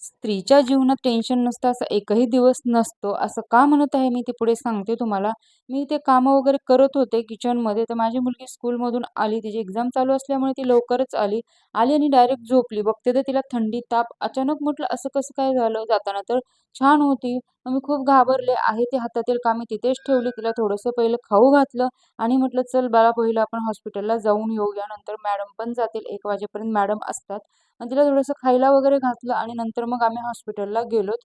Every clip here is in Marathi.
स्त्रीच्या जीवनात टेन्शन नसतं असा एकही दिवस नसतो. असं का म्हणत आहे मी ते पुढे सांगते तुम्हाला. मी ते कामं वगैरे करत होते किचनमध्ये, तर माझी मुलगी स्कूलमधून आली. तिची एक्झाम चालू असल्यामुळे ती लवकरच आली. आली आणि डायरेक्ट झोपली. बघते तर तिला थंडी, ताप. अचानक म्हटलं असं कसं काय झालं? जाताना तर छान होती. मग मी खूप घाबरले. आहे ती हातातील कामे तिथेच ठेवली. तिला थोडंसं पहिलं खाऊ घातलं आणि म्हटलं, "चल बाळा, पहिलं आपण हॉस्पिटलला जाऊन येऊया. नंतर मॅडम पण जातील. 1 वाजेपर्यंत मॅडम असतात." आणि तिला थोडंसं खायला वगैरे घातलं आणि नंतर मग आम्ही हॉस्पिटलला गेलोत.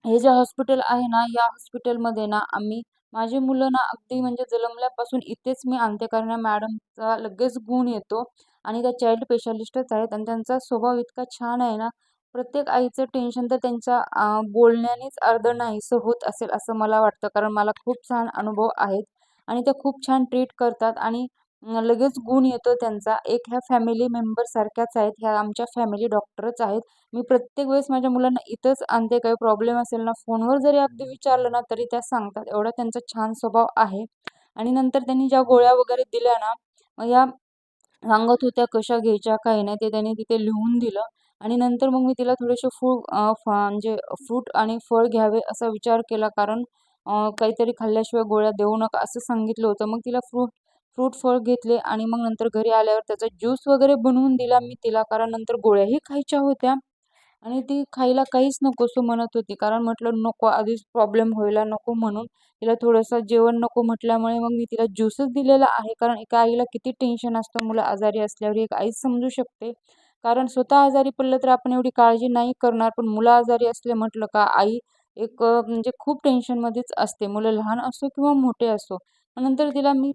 हे जे हॉस्पिटल आहे ना, या हॉस्पिटलमध्ये ना माझी मुलं ना अगदी म्हणजे जन्मल्यापासून इथेच मी आणते, कारण या मॅडमचा लगेच गुण येतो आणि त्या चाइल्ड स्पेशालिस्टच आहेत आणि त्यांचा स्वभाव इतका छान आहे ना, प्रत्येक आईचं टेन्शन तर त्यांच्या बोलण्यानेच अर्धं नाहीसं होत असेल असं मला वाटतं. कारण मला खूप छान अनुभव आहेत आणि त्या खूप छान ट्रीट करतात आणि लगेच गुण येतो त्यांचा. एक ह्या फॅमिली मेंबरसारख्याच आहेत. ह्या आमच्या फॅमिली डॉक्टरच आहेत. मी प्रत्येक वेळेस माझ्या मुलांना इथंच आणते. काही प्रॉब्लेम असेल ना, फोनवर जरी अगदी विचारलं ना, तरी त्या सांगतात. एवढा त्यांचा छान स्वभाव आहे. आणि नंतर त्यांनी ज्या गोळ्या वगैरे दिल्या ना, मग या सांगत होत्या कशा घ्यायच्या, काय नाही ते त्यांनी तिथे लिहून दिलं. आणि नंतर मग मी तिला थोडेसे म्हणजे फ्रूट आणि फळ घ्यावे असा विचार केला. कारण काहीतरी खाल्ल्याशिवाय गोळ्या देऊ नका असं सांगितलं होतं. मग तिला फ्रूट फ्रूट फळ घेतले आणि मग नंतर घरी आल्यावर त्याचा ज्यूस वगैरे बनवून दिला मी तिला. कारण नंतर गोळ्याही खायच्या होत्या. आणि ती खायला काहीच नकोसं म्हणत होती. कारण म्हटलं नको आधीच प्रॉब्लेम व्हायला नको म्हणून. तिला थोडंसं जेवण नको म्हटल्यामुळे मग मी तिला ज्यूसच दिलेला आहे. कारण एका आईला किती टेन्शन असतं मुलं आजारी असल्यावर, एक आईच समजू शकते. कारण स्वतः आजारी पडलं तर आपण एवढी काळजी नाही करणार, पण मुलं आजारी असले म्हटलं का आई एक म्हणजे खूप टेन्शनमध्येच असते. मुलं लहान असो किंवा मोठे असो. नंतर तिला मी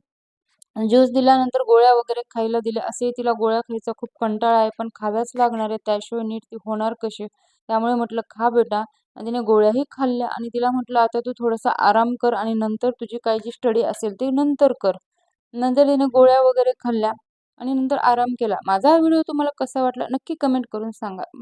ज्यूस दिल्यानंतर गोळ्या वगैरे खायला दिल्या. असे तिला गोळ्या खायचा खूप कंटाळा आहे, पण खाव्याच लागणार आहे. त्याशिवाय नीट ती होणार कशी? त्यामुळे म्हटलं, "खा बेटा." आणि तिने गोळ्याही खाल्ल्या आणि तिला म्हटलं, "आता तू थोडासा आराम कर आणि नंतर तुझी काही जी स्टडी असेल ते नंतर कर." नंतर तिने गोळ्या वगैरे खाल्ल्या आणि नंतर आराम केला. माझा हा व्हिडिओ तुम्हाला कसा वाटला नक्की कमेंट करून सांगा.